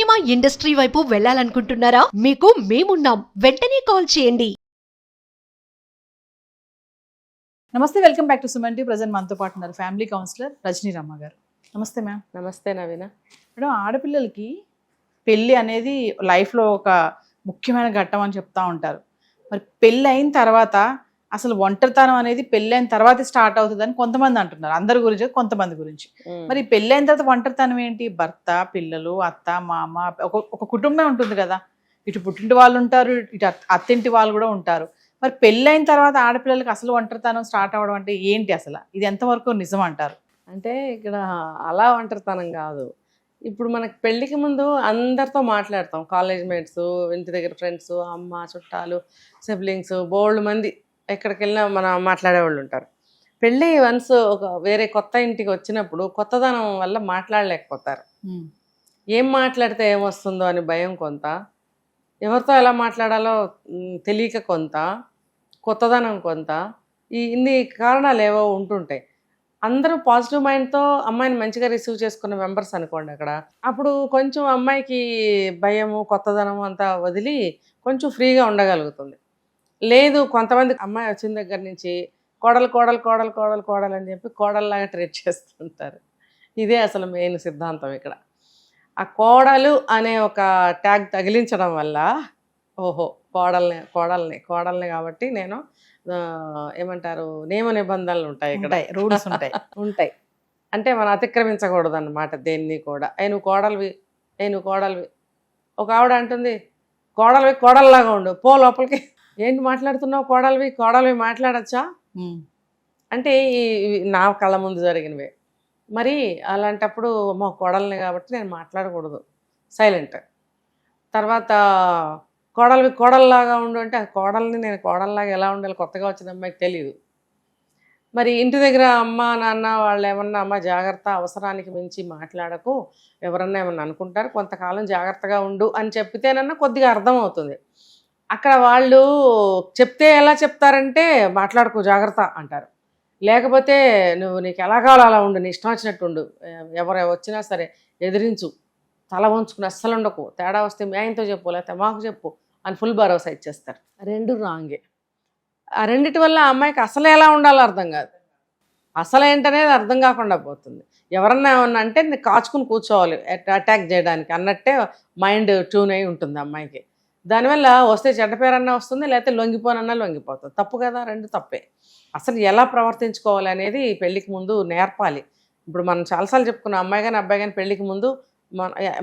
Cinema industry వైపు వెళ్ళాలనుకుంటున్నారా? మీకు మేమున్నాం. వెంటనే కాల్ చేయండి. నమస్తే, welcome back to Suman T. Present మనతో పాటు ఉన్నారు ఫ్యామిలీ కౌన్సిలర్ రజనీ రమ్మ గారు. నమస్తే మ్యామ్. నమస్తే నవీన. మేడం, ఆడపిల్లలకి పెళ్ళి అనేది లైఫ్లో ఒక ముఖ్యమైన ఘట్టం అని చెప్తా ఉంటారు. మరి పెళ్ళి అయిన తర్వాత అసలు ఒంటరితనం అనేది పెళ్ళి అయిన తర్వాత స్టార్ట్ అవుతుందని కొంతమంది అంటున్నారు. అందరి గురించి కొంతమంది గురించి. మరి పెళ్ళి అయిన తర్వాత ఒంటరితనం ఏంటి? భర్త, పిల్లలు, అత్త, మామ, ఒక కుటుంబం ఉంటుంది కదా. ఇటు పుట్టింటి వాళ్ళు ఉంటారు, ఇటు అత్తింటి వాళ్ళు కూడా ఉంటారు. మరి పెళ్ళి అయిన తర్వాత ఆడపిల్లలకి అసలు ఒంటరితనం స్టార్ట్ అవ్వడం అంటే ఏంటి? అసలు ఇది ఎంతవరకు నిజం అంటారు? అంటే ఇక్కడ అలా ఒంటరితనం కాదు. ఇప్పుడు మనకి పెళ్ళికి ముందు అందరితో మాట్లాడతాం. కాలేజ్ మేట్స్, ఇంటి దగ్గర ఫ్రెండ్స్, అమ్మ, చుట్టాలు, సిబ్లింగ్స్, బోల్డ్ మంది ఎక్కడికి వెళ్ళినా మనం మాట్లాడేవాళ్ళు ఉంటారు. పెళ్ళి వన్స్ ఒక వేరే కొత్త ఇంటికి వచ్చినప్పుడు కొత్తదనం వల్ల మాట్లాడలేకపోతారు. ఏం మాట్లాడితే ఏమొస్తుందో అని భయం కొంత, ఎవరితో ఎలా మాట్లాడాలో తెలియక కొంత, కొత్తదనం కొంత, ఇన్ని కారణాలు ఏవో ఉంటుంటాయి. అందరూ పాజిటివ్ మైండ్తో అమ్మాయిని మంచిగా రిసీవ్ చేసుకున్న మెంబర్స్ అనుకోండి అక్కడ. అప్పుడు కొంచెం అమ్మాయికి భయము, కొత్తదనం అంతా వదిలి కొంచెం ఫ్రీగా ఉండగలుగుతుంది. లేదు, కొంతమంది అమ్మాయి వచ్చిన దగ్గర నుంచి కోడలు కోడలు కోడలు కోడలు కోడలు అని చెప్పి కోడల్లాగా ట్రీట్ చేస్తుంటారు. ఇదే అసలు మెయిన్ సిద్ధాంతం ఇక్కడ. ఆ కోడలు అనే ఒక ట్యాగ్ తగిలించడం వల్ల ఓహో కోడల్ని కోడల్ని కోడల్ని కాబట్టి నేను ఏమంటారు, నియమ నిబంధనలు ఉంటాయి ఇక్కడ, రూల్స్ ఉంటాయి ఉంటాయి అంటే మనం అతిక్రమించకూడదు అన్నమాట దేన్ని కూడా. నువ్వు కోడలివి, నువ్వు కోడలివి. ఒక ఆవిడ అంటుంది, కోడలివి కోడల్లాగా ఉండు, పో లోపలికి. ఏంటి మాట్లాడుతున్నావు? కోడలివి మాట్లాడచ్చా అంటే నా కళ్ళ ముందు జరిగినవే. మరి అలాంటప్పుడు మా కోడల్ని కాబట్టి నేను మాట్లాడకూడదు, సైలెంట్. తర్వాత కోడలివి కోడల్లాగా ఉండు అంటే ఆ కోడల్ని నేను కోడల్లాగా ఎలా ఉండాలి కొత్తగా వచ్చిన అమ్మాయికి తెలియదు. మరి ఇంటి దగ్గర అమ్మ నాన్న వాళ్ళు ఏమన్నా అమ్మ జాగ్రత్త, అవసరానికి మించి మాట్లాడకు, ఎవరన్నా ఏమన్నా అనుకుంటారు, కొంతకాలం జాగ్రత్తగా ఉండు అని చెప్తేనన్నా కొద్దిగా అర్థమవుతుంది. అక్కడ వాళ్ళు చెప్తే ఎలా చెప్తారంటే మాట్లాడుకో జాగ్రత్త అంటారు. లేకపోతే నువ్వు నీకు ఎలా కావాలో అలా ఉండు, నీ ఇష్టం వచ్చినట్టు ఉండు, ఎవరు వచ్చినా సరే ఎదిరించు, తల వంచుకుని అస్సలు ఉండకు, తేడా వస్తే మీ ఆయనతో చెప్పు లేకపోతే మాకు చెప్పు అని ఫుల్ భరోసా ఇచ్చేస్తారు. రెండు రాంగే. ఆ రెండిటి వల్ల ఆ అమ్మాయికి అసలు ఎలా ఉండాలో అర్థం కాదు, అసలు ఏంటనేది అర్థం కాకుండా పోతుంది. ఎవరన్నా ఏమన్నా అంటే కాచుకుని కూర్చోవాలి అటాక్ చేయడానికి అన్నట్టే మైండ్ ట్యూన్ అయి ఉంటుంది అమ్మాయికి. దానివల్ల వస్తే చెడ్డ పేరన్నా వస్తుంది, లేకపోతే లొంగిపోనన్నా లొంగిపోతుంది. తప్పు కదా, రెండు తప్పే. అసలు ఎలా ప్రవర్తించుకోవాలి అనేది పెళ్ళికి ముందు నేర్పాలి. ఇప్పుడు మనం చాలాసార్లు చెప్పుకున్నాం, అమ్మాయి కానీ అబ్బాయి కానీ పెళ్ళికి ముందు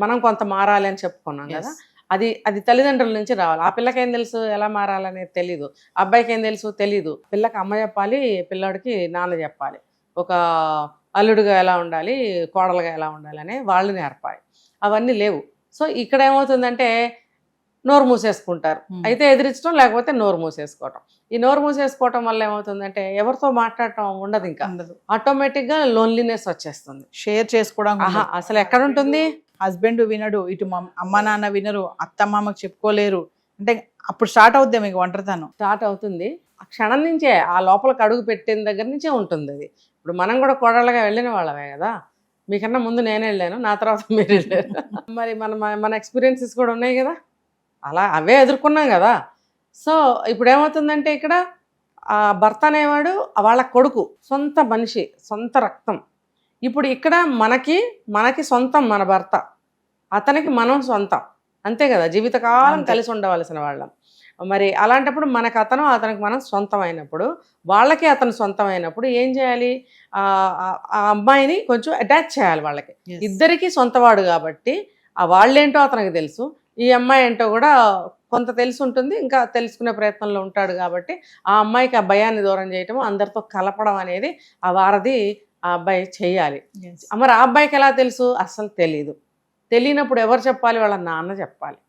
మనం కొంత మారాలి అని చెప్పుకున్నాం కదా. అది తల్లిదండ్రుల నుంచి రావాలి. ఆ పిల్లకి ఏం తెలుసు ఎలా మారాలనేది తెలీదు, అబ్బాయికి ఏం తెలుసు తెలీదు. పిల్లకి అమ్మ చెప్పాలి, పిల్లాడికి నాన్న చెప్పాలి. ఒక అల్లుడుగా ఎలా ఉండాలి, కోడలుగా ఎలా ఉండాలి అని వాళ్ళు నేర్పాలి. అవన్నీ లేవు. సో ఇక్కడ ఏమవుతుందంటే నోరు మూసేసుకుంటారు. అయితే ఎదిరించడం, లేకపోతే నోరు మూసేసుకోవటం. ఈ నోరు మూసేసుకోవటం వల్ల ఏమవుతుందంటే ఎవరితో మాట్లాడటం ఉండదు, ఇంకా ఆటోమేటిక్గా లోన్లీనెస్ వచ్చేస్తుంది. షేర్ చేసుకోవడం అసలు ఎక్కడ ఉంటుంది? హస్బెండ్ వినడు, ఇటు అమ్మ నాన్న వినరు, అత్త మామకు చెప్పుకోలేరు అంటే అప్పుడు స్టార్ట్ అవుద్ది మీకు ఒంటరితనం. స్టార్ట్ అవుతుంది ఆ క్షణం నుంచే, ఆ లోపలికి అడుగు పెట్టిన దగ్గర నుంచే ఉంటుంది అది. ఇప్పుడు మనం కూడా కోడళ్ళగా వెళ్ళిన వాళ్ళమే కదా, మీకన్నా ముందు నేను వెళ్ళాను, నా తర్వాత మీరు వెళ్ళారు. మరి మన ఎక్స్పీరియన్సెస్ కూడా ఉన్నాయి కదా, అలా అవే ఎదుర్కొన్నాం కదా. సో ఇప్పుడు ఏమవుతుందంటే ఇక్కడ ఆ భర్త అనేవాడు వాళ్ళ కొడుకు, సొంత మనిషి, సొంత రక్తం. ఇప్పుడు ఇక్కడ మనకి సొంతం మన భర్త, అతనికి మనం సొంతం, అంతే కదా, జీవితకాలం కలిసి ఉండవలసిన వాళ్ళం. మరి అలాంటప్పుడు మనకు అతనికి మనం సొంతం అయినప్పుడు, వాళ్ళకి అతను సొంతం అయినప్పుడు ఏం చేయాలి? ఆ అమ్మాయిని కొంచెం అటాచ్ చేయాలి వాళ్ళకి. ఇద్దరికీ సొంతవాడు కాబట్టి ఆ వాళ్ళేంటో అతనికి తెలుసు, ఈ అమ్మాయి ఏంటో కూడా కొంత తెలిసి ఉంటుంది, ఇంకా తెలుసుకునే ప్రయత్నంలో ఉంటాడు. కాబట్టి ఆ అమ్మాయికి ఆ భయాన్ని దూరం చేయటం, అందరితో కలపడం అనేది ఆ వారధి ఆ అబ్బాయి చెయ్యాలి. మరి ఆ అబ్బాయికి ఎలా తెలుసు? అస్సలు తెలీదు. తెలియనప్పుడు ఎవరు చెప్పాలి? వాళ్ళ నాన్న చెప్పాలి,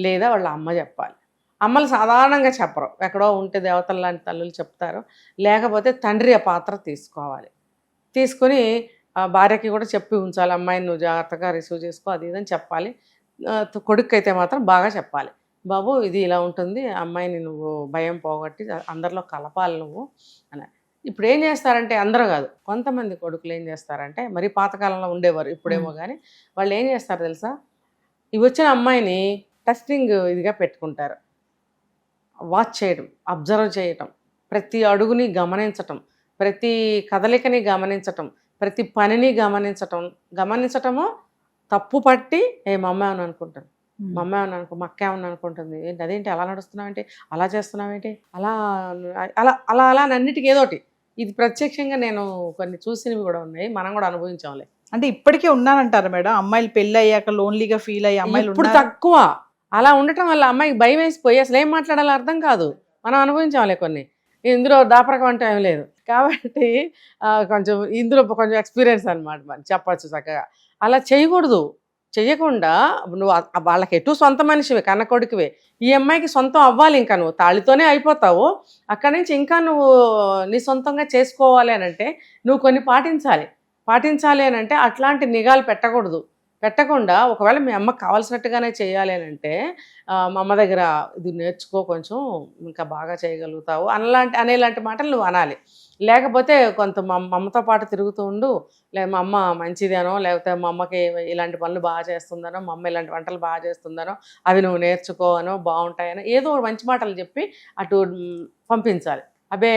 లేదా వాళ్ళ అమ్మ చెప్పాలి. అమ్మలు సాధారణంగా చెప్పరు, ఎక్కడో ఉంటే దేవతల లాంటి తల్లులు చెప్తారు. లేకపోతే తండ్రి ఆ పాత్ర తీసుకోవాలి. తీసుకొని భార్యకి కూడా చెప్పి ఉంచాలి, అమ్మాయిని నువ్వు జాగ్రత్తగా రిసీవ్ చేసుకో, అది ఇదని చెప్పాలి. కొడుకు అయితే మాత్రం బాగా చెప్పాలి, బాబు ఇది ఇలా ఉంటుంది, అమ్మాయిని నువ్వు భయం పోగొట్టి అందరిలో కలపాలి నువ్వు అని. ఇప్పుడు ఏం చేస్తారంటే, అందరూ కాదు, కొంతమంది కొడుకులు ఏం చేస్తారంటే, మరి పాతకాలంలో ఉండేవారు, ఇప్పుడేమో కానీ వాళ్ళు ఏం చేస్తారు తెలుసా, ఈ వచ్చిన అమ్మాయిని టెస్టింగ్ ఇదిగా పెట్టుకుంటారు. వాచ్ చేయడం, అబ్జర్వ్ చేయటం, ప్రతి అడుగుని గమనించటం, ప్రతి కదలికని గమనించటం, ప్రతి పనిని గమనించటము తప్పు పట్టి మా అమ్మ ఏమని అనుకుంటాను, మా అమ్మ ఏమని అనుకో, మా అక్క ఏమని అనుకుంటుంది, ఏంటి అదేంటి అలా నడుస్తున్నావేంటి, అలా చేస్తున్నావేంటి, అలా అలా అలా అలా అన్నిటికీ ఏదోటి. ఇది ప్రత్యక్షంగా నేను కొన్ని చూసినవి కూడా ఉన్నాయి, మనం కూడా అనుభవించాంలే. అంటే ఇప్పటికే ఉన్నారంటారు మేడం, అమ్మాయిలు పెళ్లి అయ్యాక లోన్లీగా ఫీల్ అయ్యి అమ్మాయిలు ఇప్పుడు ఉన్నారా? తక్కువ. అలా ఉండటం వల్ల అమ్మాయికి భయం వేసిపోయి అసలు ఏం మాట్లాడాలో అర్థం కాదు. మనం అనుభవించాంలే కొన్ని. ఇందులో దాపరకం అంటే ఏం లేదు కాబట్టి కొంచెం ఇందులో కొంచెం ఎక్స్పీరియన్స్ అనమాట మనం చెప్పచ్చు చక్కగా. అలా చేయకూడదు. చెయ్యకుండా నువ్వు వాళ్ళకి ఎటు సొంత మనిషివే, కన్న కొడుకువే. ఈ అమ్మాయికి సొంతం అవ్వాలి, ఇంకా నువ్వు తాళితోనే అయిపోతావు. అక్కడి నుంచి ఇంకా నువ్వు నీ సొంతంగా చేసుకోవాలి అని అంటే నువ్వు కొన్ని పాటించాలి అని అంటే అట్లాంటి నిఘాలు పెట్టకుండా ఒకవేళ మీ అమ్మకి కావాల్సినట్టుగానే చేయాలి అని అంటే మా అమ్మ దగ్గర ఇది నేర్చుకో, కొంచెం ఇంకా బాగా చేయగలుగుతావు అనేలాంటి మాటలు నువ్వు అనాలి. లేకపోతే కొంత మా అమ్మతో పాటు తిరుగుతూ ఉండు, లేదా మా అమ్మ మంచిదేనో, లేకపోతే మా అమ్మకి ఇలాంటి పనులు బాగా చేస్తుందనో, మా అమ్మ ఇలాంటి వంటలు బాగా చేస్తుందనో, అవి నువ్వు నేర్చుకో అనో, బాగుంటాయనో ఏదో మంచి మాటలు చెప్పి అటు పంపించాలి. అబే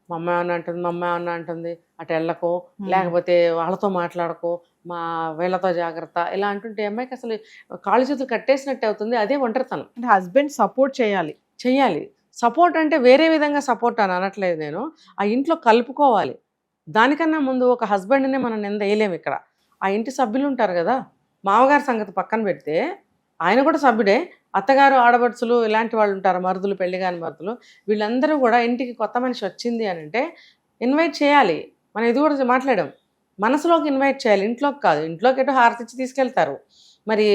మా అమ్మ అంటుంది అటు వెళ్ళకో, లేకపోతే వాళ్ళతో మాట్లాడకో, మా వీళ్ళతో జాగ్రత్త, ఇలా అంటుంటే అమ్మాయికి అసలు కాళ్ళు చేతులు కట్టేసినట్టు అవుతుంది. అదే ఒంటరితనం. అంటే హస్బెండ్ సపోర్ట్ చేయాలి. సపోర్ట్ అంటే వేరే విధంగా సపోర్ట్ అని అనట్లేదు నేను. ఆ ఇంట్లో కలుపుకోవాలి. దానికన్నా ముందు ఒక హస్బెండ్నే మనం నింద వేయలేము ఇక్కడ. ఆ ఇంటి సభ్యులు ఉంటారు కదా, మామగారి సంగతి పక్కన పెడితే ఆయన కూడా సభ్యుడే. అత్తగారు, ఆడపడుచులు ఇలాంటి వాళ్ళు ఉంటారు, మరుదులు, పెళ్లి కాని మరుదులు, వీళ్ళందరూ కూడా ఇంటికి కొత్త మనిషి వచ్చింది అని అంటే ఇన్వైట్ చేయాలి. మనం ఇది కూడా మాట్లాడాం, మనసులోకి ఇన్వైట్ చేయాలి, ఇంట్లోకి కాదు. ఇంట్లోకి ఎటు హారతిచ్చి తీసుకెళ్తారు, మరి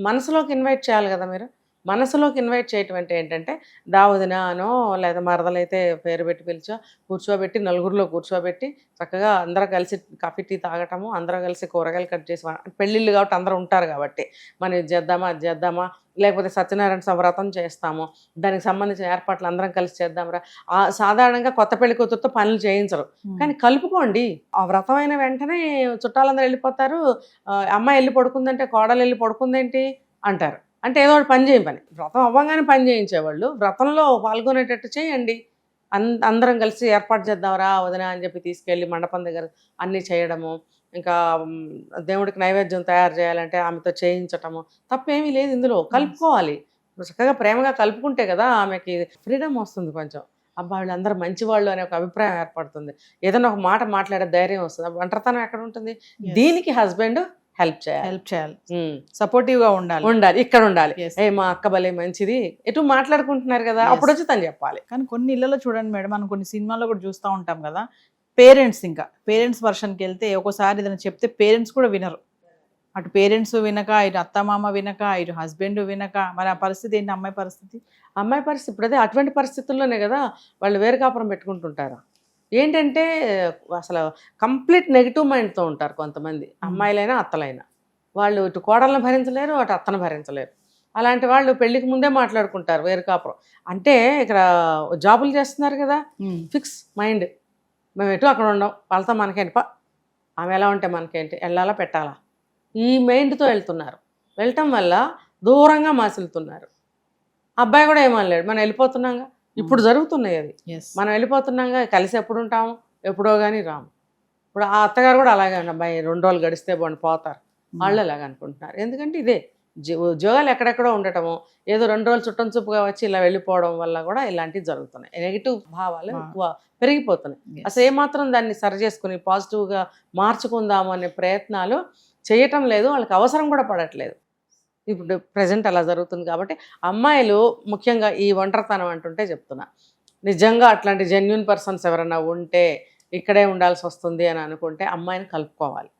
మనసులోకి ఇన్వైట్ చేయాలి కదా మీరు. మనసులోకి ఇన్వైట్ చేయటం అంటే ఏంటంటే దావదినా అనో, లేదా మరదలైతే పేరు పెట్టి కూర్చోబెట్టి నలుగురిలో కూర్చోబెట్టి చక్కగా అందరూ కలిసి కాఫీ టీ తాగటము, అందరూ కలిసి కూరగాయలు కట్ చేసి, పెళ్ళిళ్ళు కాబట్టి అందరూ ఉంటారు కాబట్టి మనం ఇది చేద్దామా అది చేద్దామా, లేకపోతే సత్యనారాయణ వ్రతం చేస్తాము, దానికి సంబంధించిన ఏర్పాట్లు అందరం కలిసి చేద్దాంరా. సాధారణంగా కొత్త పెళ్లి కూతురుతో పనులు చేయించరు, కానీ కలుపుకోండి. ఆ వ్రతం అయిన వెంటనే చుట్టాలందరూ వెళ్ళిపోతారు. అమ్మాయి వెళ్ళి పడుకుందంటే కోడలు వెళ్ళి పడుకుందేంటి అంటారు. అంటే ఏదో ఒకటి పని చేయని వ్రతం అవ్వగానే పని చేయించేవాళ్ళు. వ్రతంలో పాల్గొనేటట్టు చేయండి. అందరం కలిసి ఏర్పాటు చేద్దాంరా వదిన అని చెప్పి తీసుకెళ్ళి మండపం దగ్గర అన్నీ చేయడము, ఇంకా దేవుడికి నైవేద్యం తయారు చేయాలంటే ఆమెతో చేయించటము తప్పేమీ లేదు. ఇందులో కలుపుకోవాలి. చక్కగా ప్రేమగా కలుపుకుంటే కదా ఆమెకి ఫ్రీడమ్ వస్తుంది. కొంచెం అబ్బా వీళ్ళందరూ మంచివాళ్ళు అనే ఒక అభిప్రాయం ఏర్పడుతుంది. ఏదైనా ఒక మాట మాట్లాడే ధైర్యం వస్తుంది. ఒంటరితనం ఎక్కడ ఉంటుంది? దీనికి హస్బెండ్ హెల్ప్ చేయాలి, సపోర్టివ్ గా ఉండాలి, ఇక్కడ ఉండాలి. మా అక్క భలే మంచిది, ఎటు మాట్లాడుకుంటున్నారు కదా, అప్పుడు వచ్చి తను చెప్పాలి. కానీ కొన్ని ఇళ్లలో చూడండి మేడం, మనం కొన్ని సినిమాల్లో కూడా చూస్తూ ఉంటాం కదా, పేరెంట్స్ వర్షన్కి వెళ్తే ఒక్కోసారి ఏదైనా చెప్తే పేరెంట్స్ కూడా వినరు. అటు పేరెంట్స్ వినక, ఇటు అత్తమామ వినక, ఇటు హస్బెండ్ వినక, మరి ఆ పరిస్థితి ఏంటి? అమ్మాయి పరిస్థితి ఇప్పుడు అదే అటువంటి పరిస్థితుల్లోనే కదా వాళ్ళు వేరు కాపురం పెట్టుకుంటుంటారు. ఏంటంటే అసలు కంప్లీట్ నెగిటివ్ మైండ్తో ఉంటారు కొంతమంది, అమ్మాయిలైనా అత్తలైనా. వాళ్ళు ఇటు కోడలను భరించలేరు, అటు అత్తను భరించలేరు. అలాంటి వాళ్ళు పెళ్లికి ముందే మాట్లాడుకుంటారు వేరు కాపురం. అంటే ఇక్కడ జాబులు చేస్తున్నారు కదా, ఫిక్స్ మైండ్, మేము ఎటు అక్కడ ఉండం, వాళ్ళతో మనకేంటి, ఆమె ఎలా ఉంటే మనకేంటి, వెళ్ళాలా పెట్టాలా, ఈ మైండ్తో వెళ్ళటం వల్ల దూరంగా మాసిలుతున్నారు. అబ్బాయి కూడా ఏమనలేడు, మనం వెళ్ళిపోతున్నాగా. ఇప్పుడు జరుగుతున్నాయి అది. మనం వెళ్ళిపోతున్నాగా, కలిసి ఎప్పుడు ఉంటాము, ఎప్పుడో కానీ రాము. ఇప్పుడు ఆ అత్తగారు కూడా అలాగే అబ్బాయి 2 రోజులు గడిస్తే బాగుండి పోతారు, వాళ్ళు అలాగ అనుకుంటున్నారు. ఎందుకంటే ఇదే ఉద్యోగాలు ఎక్కడెక్కడో ఉండటము, ఏదో 2 రోజులు చుట్టం చూపుగా వచ్చి ఇలా వెళ్ళిపోవడం వల్ల కూడా ఇలాంటివి జరుగుతున్నాయి. నెగిటివ్ భావాలు ఎక్కువ పెరిగిపోతున్నాయి. అసలు ఏమాత్రం దాన్ని సరి చేసుకుని పాజిటివ్గా మార్చుకుందాము అనే ప్రయత్నాలు చేయటం లేదు, వాళ్ళకి అవసరం కూడా పడట్లేదు. ఇప్పుడు ప్రజెంట్ అలా జరుగుతుంది. కాబట్టి అమ్మాయిలు ముఖ్యంగా ఈ ఒంటరితనం అంటుంటే చెప్తున్నా, నిజంగా అట్లాంటి జెన్యున్ పర్సన్స్ ఎవరైనా ఉంటే ఇక్కడే ఉండాల్సి వస్తుంది అని అనుకుంటే అమ్మాయిని కలుపుకోవాలి.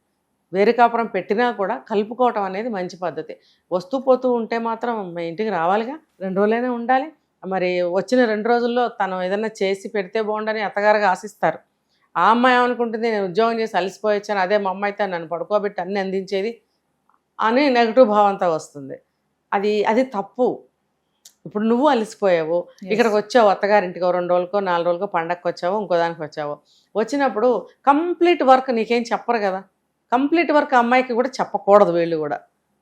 వేరే కాపురం పెట్టినా కూడా కలుపుకోవటం అనేది మంచి పద్ధతి. వస్తూ పోతూ ఉంటే మాత్రం మా ఇంటికి రావాలిగా, 2 రోజులైనా ఉండాలి. మరి వచ్చిన 2 రోజుల్లో తను ఏదైనా చేసి పెడితే బాగుండని అత్తగారుగా ఆశిస్తారు. ఆ అమ్మాయి ఏమనుకుంటుంది, నేను ఉద్యోగం చేసి అలసిపోయొచ్చాను, అదే మా అమ్మాయితో నన్ను పడుకోబెట్టి అన్నీ అందించేది అని నెగిటివ్ భావంతో వస్తుంది. అది తప్పు. ఇప్పుడు నువ్వు అలసిపోయావు, ఇక్కడికి వచ్చావు, అత్తగారింటికో 2 రోజులకో 4 రోజులకో పండగకి వచ్చావు, ఇంకో దానికి వచ్చావు. వచ్చినప్పుడు కంప్లీట్ వర్క్ నీకేం చెప్పరు కదా. కంప్లీట్ వర్క్ అమ్మాయికి కూడా చెప్పకూడదు. వీళ్ళు కూడా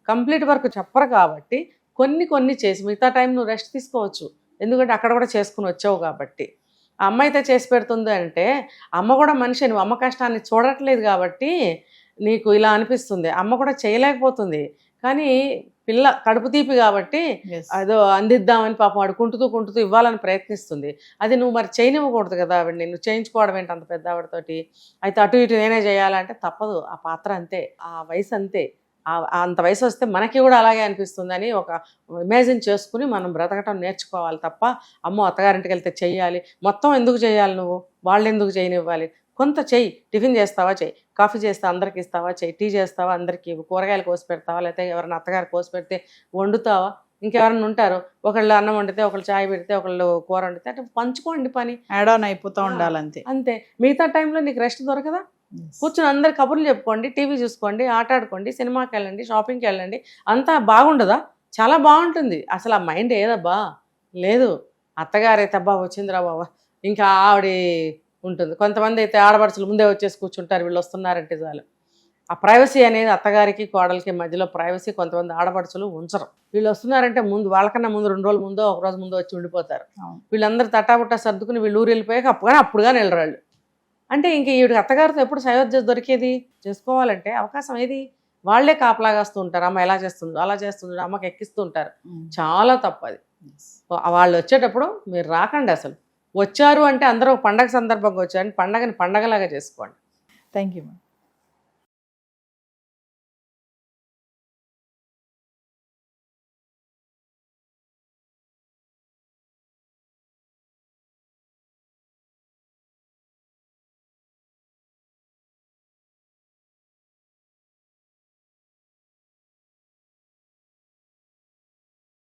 కంప్లీట్ వర్క్ చెప్పరు కాబట్టి కొన్ని చేసి మిగతా టైం నువ్వు రెస్ట్ తీసుకోవచ్చు. ఎందుకంటే అక్కడ కూడా చేసుకుని వచ్చావు కాబట్టి. ఆ అమ్మ అయితే చేసి పెడుతుంది అంటే అమ్మ కూడా మనిషి, నువ్వు అమ్మ కష్టాన్ని చూడట్లేదు కాబట్టి నీకు ఇలా అనిపిస్తుంది. అమ్మ కూడా చేయలేకపోతుంది, కానీ పిల్ల కడుపు తీపి కాబట్టి Yes. అదో అందిద్దామని పాపం వాడు కుంటుతూ ఇవ్వాలని ప్రయత్నిస్తుంది. అది నువ్వు మరి చేయనివ్వకూడదు కదా ఆవిడ, నేను చేయించుకోవడం ఏంటి అంత పెద్ద ఆవిడతోటి. అయితే అటు ఇటు నేనే చేయాలంటే తప్పదు, ఆ పాత్ర అంతే, ఆ వయసు అంతే. అంత వయసు వస్తే మనకి కూడా అలాగే అనిపిస్తుందని ఒక ఇమాజిన్ చేసుకుని మనం బ్రతకటం నేర్చుకోవాలి తప్ప అమ్మో అత్తగారింటికి వెళ్తే చెయ్యాలి మొత్తం ఎందుకు చేయాలి, నువ్వు వాళ్ళు ఎందుకు చేయనివ్వాలి, కొంత చెయ్యి. టిఫిన్ చేస్తావా చెయ్యి, కాఫీ చేస్తా అందరికి ఇస్తావా చెయ్యి, టీ చేస్తావా అందరికి, కూరగాయలు కోసి పెడతావా, లేకపోతే ఎవరైనా అత్తగారు కోసి పెడితే వండుతావా, ఇంకెవరైనా ఉంటారు, ఒకళ్ళు అన్నం వండితే ఒకళ్ళు చాయ్ పెడితే ఒకళ్ళు కూర వండితే అంటే పంచుకోండి పని, యాడ్ ఆన్ అయిపోతూ ఉండాలి అంతే. అంతే. మిగతా టైంలో నీకు రెస్ట్ దొరకదా, కూర్చొని అందరు కబుర్లు చెప్పుకోండి, టీవీ చూసుకోండి, ఆట ఆడుకోండి, సినిమాకి వెళ్ళండి, షాపింగ్కి వెళ్ళండి, అంతా బాగుండదా? చాలా బాగుంటుంది. అసలు ఆ మైండ్ ఏదబ్బా లేదు, అత్తగారైతే అబ్బా వచ్చిందిరా బాబా ఇంకా ఆవిడ ఉంటుంది. కొంతమంది అయితే ఆడపడుచులు ముందే వచ్చేసి కూర్చుంటారు, వీళ్ళు వస్తున్నారంటే చాలు. ఆ ప్రైవసీ అనేది అత్తగారికి కోడలికి మధ్యలో ప్రైవసీ కొంతమంది ఆడపడుచులు ఉంచరు. వీళ్ళు వస్తున్నారంటే ముందు వాళ్ళకన్నా ముందు 2 రోజుల ముందో ఒక రోజు ముందో వచ్చి ఉండిపోతారు. వీళ్ళందరూ తటాబుట్టా సర్దుకుని వీళ్ళు ఊరు వెళ్ళిపోయాక అప్పుడుగా వెళ్ళరాళ్ళు. అంటే ఇంక ఈవిడికి అత్తగారితో ఎప్పుడు సయోధ్య దొరికేది? చేసుకోవాలంటే అవకాశం ఏది? వాళ్లే కాపలాగాస్తూ ఉంటారు, అమ్మ ఎలా చేస్తుందో అలా చేస్తుందో అమ్మకి ఎక్కిస్తూ ఉంటారు. చాలా తప్పది. వాళ్ళు వచ్చేటప్పుడు మీరు రాకండి. అసలు వచ్చారు అంటే అందరూ పండగ సందర్భంగా వచ్చారని పండగని పండగలాగా చేసుకోండి. Thank you ma'am.